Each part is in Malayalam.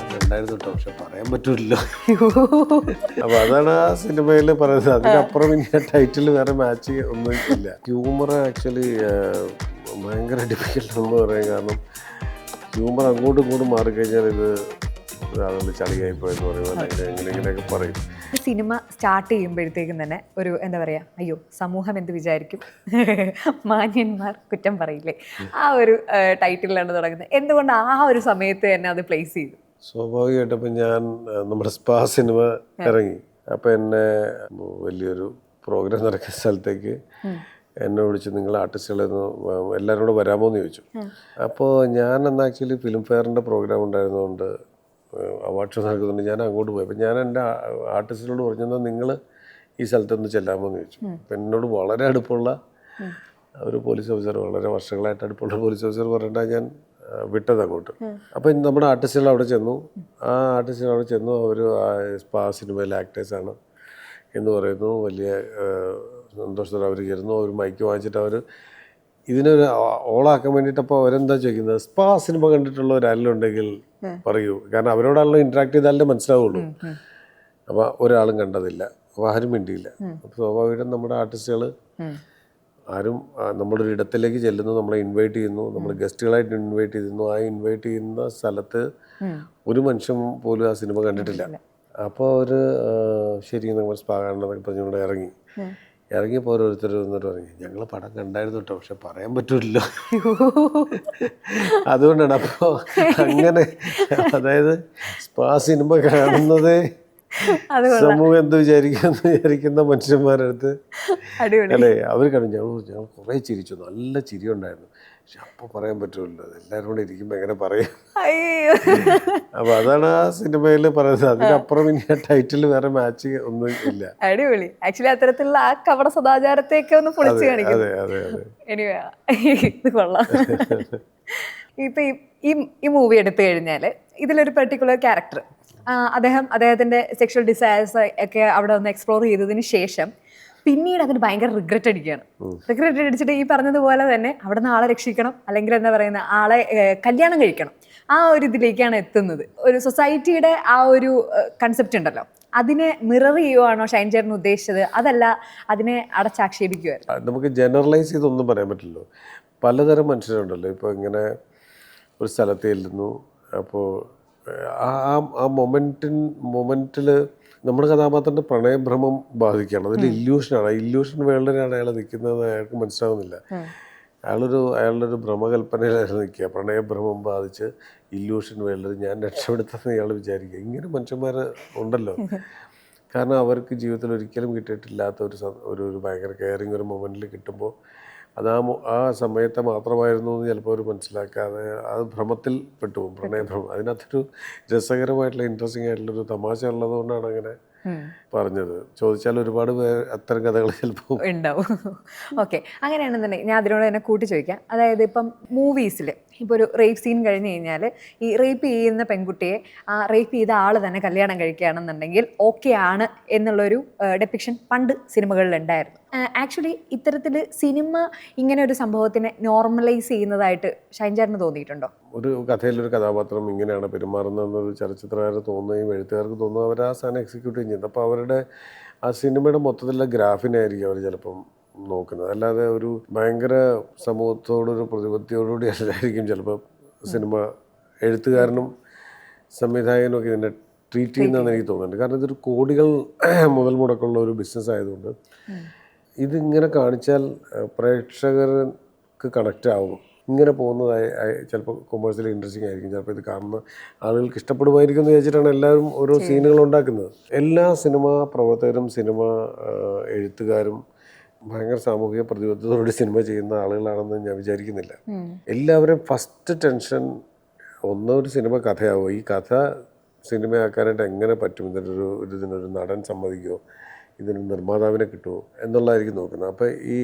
ഉണ്ടായിരുന്നു കേട്ടോ, പക്ഷെ പറയാൻ പറ്റൂല്ലോ. അപ്പൊ അതാണ് ആ സിനിമയിൽ പറയുന്നത്. അതിനപ്പുറം ഇനി ടൈറ്റിൽ വേറെ മാച്ച് ഒന്നും ഇല്ല. ഹ്യൂമർ ആക്ച്വലി ഭയങ്കര ഡിഫിക്കൽട്ടാണെന്ന് പറയാം. കാരണം ഹ്യൂമർ അങ്ങോട്ടും ഇങ്ങോട്ടും മാറിക്കഴിഞ്ഞാൽ ഇത് ആളുകൾ ചളിയായിപ്പോയെന്ന് പറയുമ്പോൾ ഇങ്ങനെയൊക്കെ പറയും. സിനിമ സ്റ്റാർട്ട് ചെയ്യുമ്പോഴത്തേക്കും തന്നെ ഒരു എന്താ പറയുക, അയ്യോ സമൂഹം എന്ത് വിചാരിക്കും, മാന്യന്മാർ കുറ്റം പറയില്ലേ, ആ ഒരു ടൈറ്റിലാണ് തുടങ്ങുന്നത്. എന്തുകൊണ്ട് ആ ഒരു സമയത്ത് തന്നെ അത് പ്ലേസ് ചെയ്തു? സ്വാഭാവികമായിട്ടും ഇപ്പം ഞാൻ നമ്മുടെ സ്പാ സിനിമ ഇറങ്ങി. അപ്പം എന്നെ വലിയൊരു പ്രോഗ്രാം നടക്കുന്ന സ്ഥലത്തേക്ക് എന്നെ വിളിച്ച് നിങ്ങൾ ആർട്ടിസ്റ്റുകളൊന്ന് എല്ലാവരും കൂടെ വരാമോ എന്ന് ചോദിച്ചു. അപ്പോൾ ഞാൻ അന്ന് ആക്ച്വലി ഫിലിം ഫെയറിൻ്റെ പ്രോഗ്രാം ഉണ്ടായിരുന്നതുകൊണ്ട് അവാർഡ് ഷോ നടക്കുന്നുണ്ട്, ഞാൻ അങ്ങോട്ട് പോയി. അപ്പം ഞാൻ എൻ്റെ ആർട്ടിസ്റ്റിനോട് പറഞ്ഞാൽ നിങ്ങൾ ഈ സ്ഥലത്തൊന്ന് ചെല്ലാമോ എന്ന് ചോദിച്ചു. അപ്പം എന്നോട് വളരെ അടുപ്പമുള്ള ഒരു പോലീസ് ഓഫീസർ, വളരെ വർഷങ്ങളായിട്ട് അടുപ്പമുള്ള പോലീസ് ഓഫീസർ പറഞ്ഞിട്ടാണ് ഞാൻ വിട്ടത് അങ്ങോട്ട്. അപ്പം നമ്മുടെ ആർട്ടിസ്റ്റുകൾ അവിടെ ചെന്നു. ആ ആർട്ടിസ്റ്റുകൾ അവിടെ ചെന്നു. അവർ സ്പാ സിനിമയിലെ ആക്ടേഴ്സാണ് എന്ന് പറയുന്നു. വലിയ സന്തോഷത്തോടെ അവർ ചേരുന്നു. അവർ മൈക്ക് വാങ്ങിച്ചിട്ട് അവർ ഇതിനൊരു ഓളാക്കാൻ വേണ്ടിയിട്ട് അപ്പോൾ അവരെന്താ ചോദിക്കുന്നത്, സ്പാ സിനിമ കണ്ടിട്ടുള്ള ഒരാരെങ്കിലും ഉണ്ടെങ്കിൽ പറയൂ. കാരണം അവരോടാണല്ലോ ഇൻട്രാക്ട് ചെയ്താലേ മനസ്സിലാവുള്ളൂ. അപ്പോൾ ഒരാളും കണ്ടതില്ല. അപ്പോൾ ആരും മിണ്ടിയില്ല. അപ്പോൾ സ്വാഭാവികം നമ്മുടെ ആർട്ടിസ്റ്റുകൾ ആരും നമ്മുടെ ഒരു ഇടത്തിലേക്ക് ചെല്ലുന്നു, നമ്മളെ ഇൻവൈറ്റ് ചെയ്യുന്നു, നമ്മൾ ഗസ്റ്റുകളായിട്ട് ഇൻവൈറ്റ് ചെയ്യുന്നു. ആ ഇൻവൈറ്റ് ചെയ്യുന്ന സ്ഥലത്ത് ഒരു മനുഷ്യൻ പോലും ആ സിനിമ കണ്ടിട്ടില്ല. അപ്പോൾ അവർ ശരി നമ്മൾ സ്പാ കാണണമെന്നൊക്കെ പറഞ്ഞുകൊണ്ട് ഇറങ്ങിയപ്പോൾ ഓരോരുത്തർ വന്നിട്ട് പറഞ്ഞു, ഞങ്ങൾ പടം കണ്ടായിരുന്നു കേട്ടോ, പക്ഷെ പറയാൻ പറ്റൂല്ലോ. അതുകൊണ്ടാണ്. അപ്പോൾ അങ്ങനെ അതായത് സ്പാ സിനിമ കാണുന്നതേ സമൂഹം എന്ത് വിചാരിക്കുന്ന മനുഷ്യന്മാരടുത്ത് അല്ലേ അവർ കണ്ടു. ഞങ്ങൾ കുറേ ചിരിച്ചു, നല്ല ചിരി ഉണ്ടായിരുന്നു. പക്ഷെ അപ്പോൾ പറയാൻ പറ്റുമല്ലോ, എല്ലാവരും കൂടെ ഇരിക്കുമ്പോൾ എങ്ങനെ പറയാം. അപ്പോൾ അതാണ് ആ സിനിമയിൽ പറയുന്നത്. അതിനപ്പുറം ഇനി ടൈറ്റിൽ വേറെ മാച്ച് ഒന്നും ഇല്ല. അടിപൊളി. ആക്ച്വലി അത്തരത്തിലുള്ള ആ കപട സദാചാരത്തെയൊക്കെ ഒന്ന് പൊളിച്ച് കാണിക്കും. ഇത് കൊള്ളാം. ഇപ്പൊ ഈ മൂവി എടുത്തു കഴിഞ്ഞാല് ഇതിലൊരു പെർട്ടിക്കുലർ ക്യാരക്ടർ അദ്ദേഹത്തിന്റെ സെക്ഷൽ ഡിസയേഴ്സ് ഒക്കെ അവിടെ ഒന്ന് എക്സ്പ്ലോർ ചെയ്തതിന് ശേഷം പിന്നീട് അതിന് ഭയങ്കര റിഗ്രറ്റ് അടിക്കുകയാണ്. റിഗ്രറ്റ് അടിച്ചിട്ട് ഈ പറഞ്ഞതുപോലെ തന്നെ അവിടെ നിന്ന് ആളെ രക്ഷിക്കണം, അല്ലെങ്കിൽ എന്താ പറയുന്ന ആളെ കല്യാണം കഴിക്കണം, ആ ഒരു ഇതിലേക്കാണ് എത്തുന്നത്. ഒരു സൊസൈറ്റിയുടെ ആ ഒരു കൺസെപ്റ്റ് ഉണ്ടല്ലോ, അതിനെ മിറർ ചെയ്യുവാണോ ഷൈൻ ചേട്ടൻ ഉദ്ദേശിച്ചത്, അതല്ല അതിനെ അടച്ചാക്ഷേപിക്കുമായിരുന്നു? നമുക്ക് ജനറലൈസ് ചെയ്തൊന്നും പറയാൻ പറ്റില്ലല്ലോ. പലതരം മനുഷ്യരുണ്ടല്ലോ. ഇപ്പോൾ ഇങ്ങനെ ഒരു സ്ഥലത്ത് ചെല്ലുന്നു. അപ്പോൾ ആ മൊമെൻറ്റിൽ നമ്മുടെ കഥാപാത്രത്തിൻ്റെ പ്രണയഭ്രമം ബാധിക്കുകയാണ്. അതിൽ ഇല്യൂഷനാണ്. ആ ഇല്യൂഷൻ വേൾഡിലാണ് അയാൾ നിൽക്കുന്നത്. അയാൾക്ക് മനസ്സിലാവുന്നില്ല. അയാളുടെ ഒരു ഭ്രമകൽപ്പനയിലായിരുന്നു നിൽക്കുക. പ്രണയഭ്രമം ബാധിച്ച് ഇല്യൂഷൻ വേൾഡിൽ ഞാൻ രക്ഷപ്പെടുത്തുന്ന ഇയാൾ വിചാരിക്കുക. ഇങ്ങനെ മനുഷ്യന്മാർ ഉണ്ടല്ലോ. കാരണം അവർക്ക് ജീവിതത്തിൽ ഒരിക്കലും കിട്ടിയിട്ടില്ലാത്ത ഒരു ഭയങ്കര കെയറിങ് ഒരു മൊമെൻറ്റിൽ കിട്ടുമ്പോൾ അത് ആ സമയത്ത് മാത്രമായിരുന്നു എന്ന് ചിലപ്പോൾ അവർ മനസ്സിലാക്കാതെ അത് ഭ്രമത്തിൽ പെട്ടുപോകും. പ്രണയഭ്രമം. അതിനകത്തൊരു രസകരമായിട്ടുള്ള ഇൻട്രസ്റ്റിംഗ് ആയിട്ടുള്ളൊരു തമാശ ഉള്ളതുകൊണ്ടാണ് അങ്ങനെ പറഞ്ഞത്. ചോദിച്ചാൽ ഒരുപാട് അത്തരം കഥകൾ ചിലപ്പോൾ ഉണ്ടാവും. ഓക്കെ, അങ്ങനെയാണെന്നുണ്ടെങ്കിൽ ഞാൻ അതിനോട് തന്നെ കൂട്ടി ചോദിക്കാം. അതായത് ഇപ്പം മൂവീസിൽ ഇപ്പോൾ ഒരു റേപ്പ് സീൻ കഴിഞ്ഞ് കഴിഞ്ഞാൽ ഈ റേപ്പ് ചെയ്യുന്ന പെൺകുട്ടിയെ ആ റേപ്പ് ചെയ്ത ആൾ തന്നെ കല്യാണം കഴിക്കുകയാണെന്നുണ്ടെങ്കിൽ ഓക്കെ ആണ് എന്നുള്ളൊരു ഡെപ്പിക്ഷൻ പണ്ട് സിനിമകളിൽ ഉണ്ടായിരുന്നു. ആക്ച്വലി ഇത്തരത്തിൽ സിനിമ ഇങ്ങനെ ഒരു സംഭവത്തിനെ നോർമലൈസ് ചെയ്യുന്നതായിട്ട് ഷൈൻ ചേട്ടന് തോന്നിയിട്ടുണ്ടോ? ഒരു കഥയിലൊരു കഥാപാത്രം ഇങ്ങനെയാണ് പെരുമാറുന്നതെന്നൊരു ചലച്ചിത്രകാരന് തോന്നുകയും എഴുത്തുകാർക്ക് തോന്നുകയും അവർ ആ സാധനം എക്സിക്യൂട്ട് ചെയ്യുന്നത്. അപ്പോൾ അവരുടെ ആ സിനിമയുടെ മൊത്തത്തിലുള്ള ഗ്രാഫിനായിരിക്കും അവർ ചിലപ്പം നോക്കുന്നത്. അല്ലാതെ ഒരു ഭയങ്കര സമൂഹത്തോടൊരു പ്രതിബദ്ധതയോടുകൂടി അല്ലായിരിക്കും ചിലപ്പോൾ സിനിമ എഴുത്തുകാരനും സംവിധായകനും ഒക്കെ ഇതിനെ ട്രീറ്റ് ചെയ്യുന്നതെന്ന് എനിക്ക് തോന്നുന്നുണ്ട്. കാരണം ഇതൊരു കോടികൾ മുതൽ മുടക്കുള്ള ഒരു ബിസിനസ് ആയതുകൊണ്ട് ഇതിങ്ങനെ കാണിച്ചാൽ പ്രേക്ഷകർക്ക് കണക്റ്റ് ആവും. ഇങ്ങനെ പോകുന്നതായി ചിലപ്പോൾ കൊമേഴ്സ്യലി ഇൻട്രസ്റ്റിംഗ് ആയിരിക്കും. ചിലപ്പോൾ ഇത് കാണുന്ന ആളുകൾക്ക് ഇഷ്ടപ്പെടുമായിരിക്കും എന്ന് വിചാരിച്ചിട്ടാണ് എല്ലാവരും ഓരോ സീനുകൾ ഉണ്ടാക്കുന്നത്. എല്ലാ സിനിമാ പ്രവർത്തകരും സിനിമ എഴുത്തുകാരും ഭയങ്കര സാമൂഹിക പ്രതിബദ്ധതയോടെ സിനിമ ചെയ്യുന്ന ആളുകളാണെന്ന് ഞാൻ വിചാരിക്കുന്നില്ല. എല്ലാവരും ഫസ്റ്റ് ടെൻഷൻ ഒരു സിനിമ കഥയാവുമോ, ഈ കഥ സിനിമയാക്കാനായിട്ട് എങ്ങനെ പറ്റും, ഇതിനൊരു നടൻ സമ്മതിക്കുമോ, ഇതിന് നിർമ്മാതാവിനെ കിട്ടുമോ എന്നുള്ളതായിരിക്കും നോക്കുന്നത്. അപ്പോൾ ഈ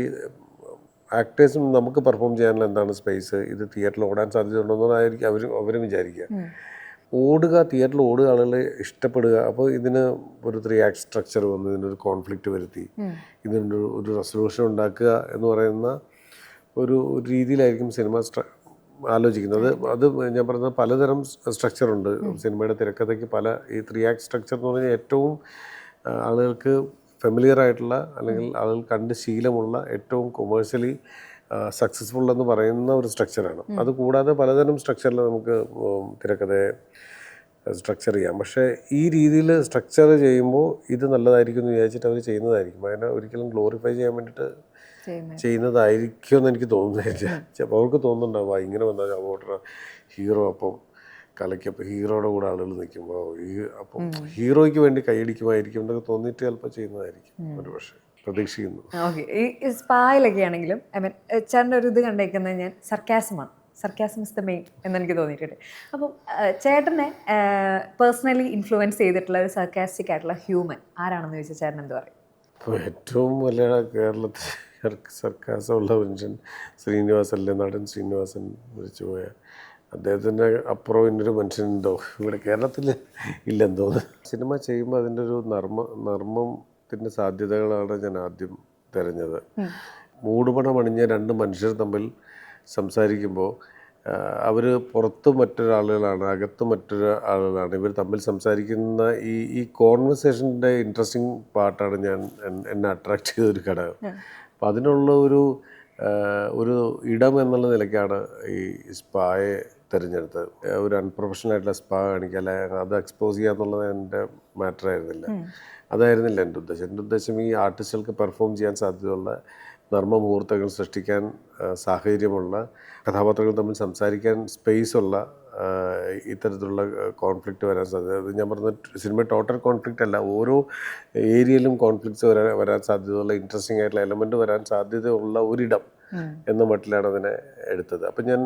ആക്ടേഴ്സും നമുക്ക് പെർഫോം ചെയ്യാനുള്ള എന്താണ് സ്പേസ്, ഇത് തിയേറ്ററിൽ ഓടാൻ സാധ്യതയുണ്ടോയെന്നായിരിക്കും അവരും വിചാരിക്കുക. തിയേറ്ററിൽ ഓടുക, ആളുകളെ ഇഷ്ടപ്പെടുക. അപ്പോൾ ഇതിന് ഒരു 3 ആക്ട് സ്ട്രക്ചർ വന്ന് ഇതിനൊരു കോൺഫ്ലിക്റ്റ് വരുത്തി ഒരു റെസൊല്യൂഷൻ ഉണ്ടാക്കുക എന്ന് പറയുന്ന ഒരു രീതിയിലായിരിക്കും സിനിമ ആലോചിക്കുന്നത്. അത് ഞാൻ പറഞ്ഞത് പലതരം സ്ട്രക്ചറുണ്ട് സിനിമയുടെ തിരക്കഥയ്ക്ക്. ഈ 3 ആക്ട് സ്ട്രക്ചർ എന്ന് പറഞ്ഞാൽ ഏറ്റവും ആളുകൾക്ക് ഫെമിലിയർ ആയിട്ടുള്ള, അല്ലെങ്കിൽ ആളുകൾ കണ്ട് ശീലമുള്ള, ഏറ്റവും കൊമേഴ്ഷ്യലി സക്സസ്ഫുൾ എന്ന് പറയുന്ന ഒരു സ്ട്രക്ചറാണ്. അതുകൂടാതെ പലതരം സ്ട്രക്ചറിൽ നമുക്ക് തിരക്കഥയെ സ്ട്രക്ചർ ചെയ്യാം. പക്ഷേ ഈ രീതിയിൽ സ്ട്രക്ചർ ചെയ്യുമ്പോൾ ഇത് നല്ലതായിരിക്കും എന്ന് വിചാരിച്ചിട്ട് അവർ ചെയ്യുന്നതായിരിക്കും. അതിനെ ഒരിക്കലും ഗ്ലോറിഫൈ ചെയ്യാൻ വേണ്ടിയിട്ട് ചെയ്യുന്നതായിരിക്കും എന്ന് എനിക്ക് തോന്നുന്നില്ല. ചിലപ്പോൾ അവർക്ക് തോന്നുന്നുണ്ടാവും ഇങ്ങനെ വന്നാൽ അങ്ങോട്ട് ഹീറോ അപ്പം കലയ്ക്കപ്പോൾ ഹീറോയുടെ കൂടെ ആളുകൾ നിൽക്കുമ്പോൾ അപ്പം ഹീറോയ്ക്ക് വേണ്ടി കൈയടിക്കുമായിരിക്കും എന്നൊക്കെ തോന്നിയിട്ട് ചിലപ്പോൾ ചെയ്യുന്നതായിരിക്കും ഒരു പക്ഷേ, പ്രതീക്ഷിക്കുന്നു. ഓക്കെ. ഈ സ്പായിലൊക്കെ ആണെങ്കിലും ചേട്ടൻ്റെ ഒരു ഇത് കണ്ടേക്കുന്നത് ഞാൻ സർക്കാസം ഇസ് ദ മെയിൻ എന്നെനിക്ക് തോന്നിയിട്ടുണ്ട്. അപ്പം ചേട്ടനെ പേഴ്സണലി ഇൻഫ്ലുവൻസ് ചെയ്തിട്ടുള്ള ഒരു സർക്കാസ്റ്റിക് ആയിട്ടുള്ള ഹ്യൂമൻ ആരാണെന്ന് ചോദിച്ചാൽ ചേട്ടൻ എന്ത് പറയും? ഇപ്പോൾ ഏറ്റവും വലിയ കേരളത്തിൽ സർക്കാസമുള്ള മനുഷ്യൻ ശ്രീനിവാസല്ലേ, നടൻ ശ്രീനിവാസൻ മരിച്ചുപോയ. അദ്ദേഹത്തിൻ്റെ അപ്പുറം ഇന്നൊരു മനുഷ്യനുണ്ടോ ഇവിടെ കേരളത്തിൽ ഇല്ലെന്ന് തോന്നുന്നു. സിനിമ ചെയ്യുമ്പോൾ അതിൻ്റെ ഒരു നർമ്മത്തിൻ്റെ സാധ്യതകളാണ് ഞാൻ ആദ്യം തിരഞ്ഞത്. മൂടുപടം അണിഞ്ഞ 2 മനുഷ്യർ തമ്മിൽ സംസാരിക്കുമ്പോൾ അവർ പുറത്ത് മറ്റൊരാളുകളാണ്, അകത്ത് മറ്റൊരു ആളുകളാണ്. ഇവർ തമ്മിൽ സംസാരിക്കുന്ന ഈ കോൺവെർസേഷൻ്റെ ഇൻട്രസ്റ്റിംഗ് പാർട്ടാണ് എന്നെ അട്രാക്ട് ചെയ്തൊരു ഘടകം. അപ്പം അതിനുള്ള ഒരു ഇടം എന്നുള്ള നിലയ്ക്കാണ് ഈ സ്പായെ തിരഞ്ഞെടുത്തത്. ഒരു അൺപ്രൊഫഷണൽ ആയിട്ടുള്ള സ്പാ കാണിക്കുക, അല്ലെ അത് എക്സ്പോസ് ചെയ്യുക എന്നുള്ളത് എൻ്റെ മാറ്റർ ആയിരുന്നില്ല. അതായിരുന്നില്ല എൻ്റെ ഉദ്ദേശം. എൻ്റെ ഉദ്ദേശം ഈ ആർട്ടിസ്റ്റുകൾക്ക് പെർഫോം ചെയ്യാൻ സാധ്യതയുള്ള നർമ്മ മുഹൂർത്തങ്ങൾ സൃഷ്ടിക്കാൻ സാഹചര്യമുള്ള, കഥാപാത്രങ്ങൾ തമ്മിൽ സംസാരിക്കാൻ സ്പേസുള്ള ഇത്തരത്തിലുള്ള കോൺഫ്ലിക്റ്റ് വരാൻ സാധ്യത. അത് ഞാൻ പറഞ്ഞ സിനിമ ടോട്ടൽ കോൺഫ്ലിക്റ്റ് അല്ല, ഓരോ ഏരിയയിലും കോൺഫ്ലിക്ട്സ് വരാൻ സാധ്യതയുള്ള, ഇൻട്രസ്റ്റിംഗ് ആയിട്ടുള്ള എലമെൻറ്റ് വരാൻ സാധ്യതയുള്ള ഒരിടം എന്ന മട്ടിലാണ് അതിനെ എടുത്തത്. അപ്പം ഞാൻ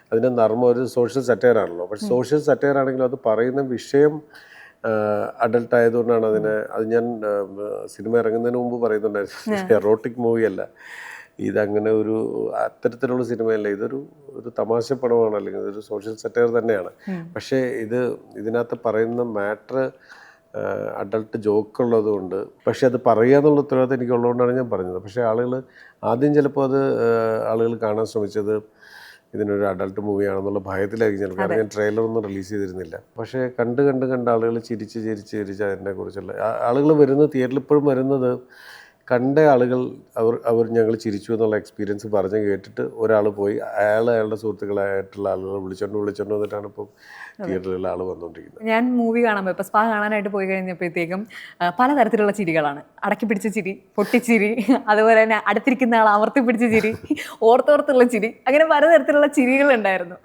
അതിൻ്റെ നർമ്മം ഒരു സോഷ്യൽ സറ്റയർ ആണല്ലോ. പക്ഷേ സോഷ്യൽ സറ്റയർ ആണെങ്കിലും അത് പറയുന്ന വിഷയം അഡൾട്ട് ആയതുകൊണ്ടാണ് അത് ഞാൻ സിനിമ ഇറങ്ങുന്നതിന് മുമ്പ് പറയുന്നുണ്ടായിരുന്നു, എറോട്ടിക് മൂവിയല്ല ഇതങ്ങനെ, അത്തരത്തിലുള്ള സിനിമയല്ല, ഇതൊരു തമാശ പടമാണ്, അല്ലെങ്കിൽ ഇതൊരു സോഷ്യൽ സറ്റയർ തന്നെയാണ്. പക്ഷേ ഇതിനകത്ത് പറയുന്ന മാറ്റർ അഡൾട്ട് ജോക്കുള്ളത് കൊണ്ട്, പക്ഷേ അത് പറയുക എന്നുള്ള ഉത്തരവാദിത്തം എനിക്കുള്ളതുകൊണ്ടാണ് ഞാൻ പറഞ്ഞത്. പക്ഷേ ആദ്യം ചിലപ്പോൾ ആളുകൾ കാണാൻ ശ്രമിച്ചത് ഇതിനൊരു അഡൾട്ട് മൂവിയാണെന്നുള്ള ഭയത്തിലായിരിക്കും ചിലപ്പോൾ. കാരണം ഞാൻ ട്രെയിലറൊന്നും റിലീസ് ചെയ്തിരുന്നില്ല. പക്ഷേ കണ്ട് ആളുകൾ ചിരിച്ച് അതിനെക്കുറിച്ചുള്ള ആളുകൾ തിയേറ്ററിൽ ഇപ്പോഴും വരുന്നത് കണ്ട ആളുകൾ അവർ ഞങ്ങൾ ചിരിച്ചു എന്നുള്ള എക്സ്പീരിയൻസ് പറഞ്ഞ് കേട്ടിട്ട് ഒരാൾ പോയി അയാളുടെ സുഹൃത്തുക്കളായിട്ടുള്ള ആളുകൾ വിളിച്ചോണ്ട് വന്നിട്ടാണ് ഇപ്പോൾ തിയേറ്ററിലുള്ള ആൾ വന്നുകൊണ്ടിരിക്കുന്നത്. ഞാൻ മൂവി കാണാൻ പോയി, ഇപ്പോൾ സ്പാ കാണാനായിട്ട് പോയി കഴിഞ്ഞപ്പോഴത്തേക്കും പലതരത്തിലുള്ള ചിരികളാണ്. അടക്കി പിടിച്ച ചിരി, പൊട്ടിച്ചിരി, അതുപോലെ തന്നെ അടുത്തിരിക്കുന്ന ആൾ അമർത്തി പിടിച്ച ചിരി, ഓർത്തോർത്തുള്ള ചിരി, അങ്ങനെ പലതരത്തിലുള്ള ചിരികളുണ്ടായിരുന്നു.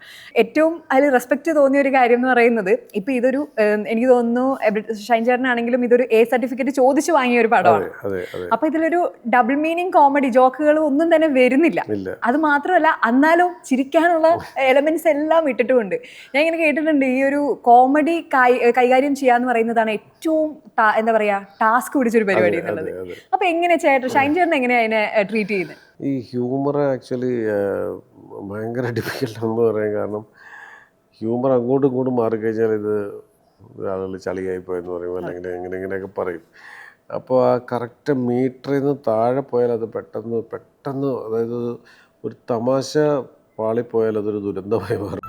ഏറ്റവും അതിൽ റെസ്പെക്റ്റ് തോന്നിയ ഒരു കാര്യം എന്ന് പറയുന്നത്, ഇപ്പം ഇതൊരു എനിക്ക് തോന്നുന്നു ഷൈൻ ചേട്ടനാണെങ്കിലും ഇതൊരു A സർട്ടിഫിക്കറ്റ് ചോദിച്ചു വാങ്ങിയ ഒരു പടമാണ്. അപ്പൊ ഇതിലൊരു ഡബിൾ മീനിങ് കോമഡി ജോക്കുകൾ ഒന്നും തന്നെ വരുന്നില്ല. അത് മാത്രമല്ല, എന്നാലും ചിരിക്കാനുള്ള എലമെന്റ്സ് എല്ലാം ഇട്ടിട്ടുമുണ്ട്. ഞാൻ ഇങ്ങനെ കേട്ടിട്ടുണ്ട്, ഈ ഒരു കോമഡി കൈകാര്യം ചെയ്യാന്ന് പറയുന്നതാണ് ഏറ്റവും എന്താ പറയാ ടാസ്ക് പിടിച്ചൊരു പരിപാടി എന്നുള്ളത്. അപ്പൊ എങ്ങനെയാ ഷൈൻ ചേട്ടൻ എങ്ങനെയാ അതിനെ ട്രീറ്റ് ചെയ്യുന്നത്? ഈ ഹ്യൂമർ ആക്ച്വലി ഭയങ്കര ഡിഫിക്കൽട്ടാണെന്ന് പറയാം. കാരണം ഹ്യൂമർ അങ്ങോട്ടും ഇങ്ങോട്ടും മാറിക്കഴിഞ്ഞാൽ ഇത് ആളുകൾ ചളിയായിപ്പോയെന്ന് പറയും, അല്ലെങ്കിൽ എങ്ങനെയൊക്കെ പറയും. അപ്പോൾ ആ കറക്റ്റ് മീറ്ററിൽ നിന്ന് താഴെ പോയാൽ അത് പെട്ടെന്ന്, അതായത് ഒരു തമാശ പാളിപ്പോയാൽ അതൊരു ദുരന്തമായി മാറും.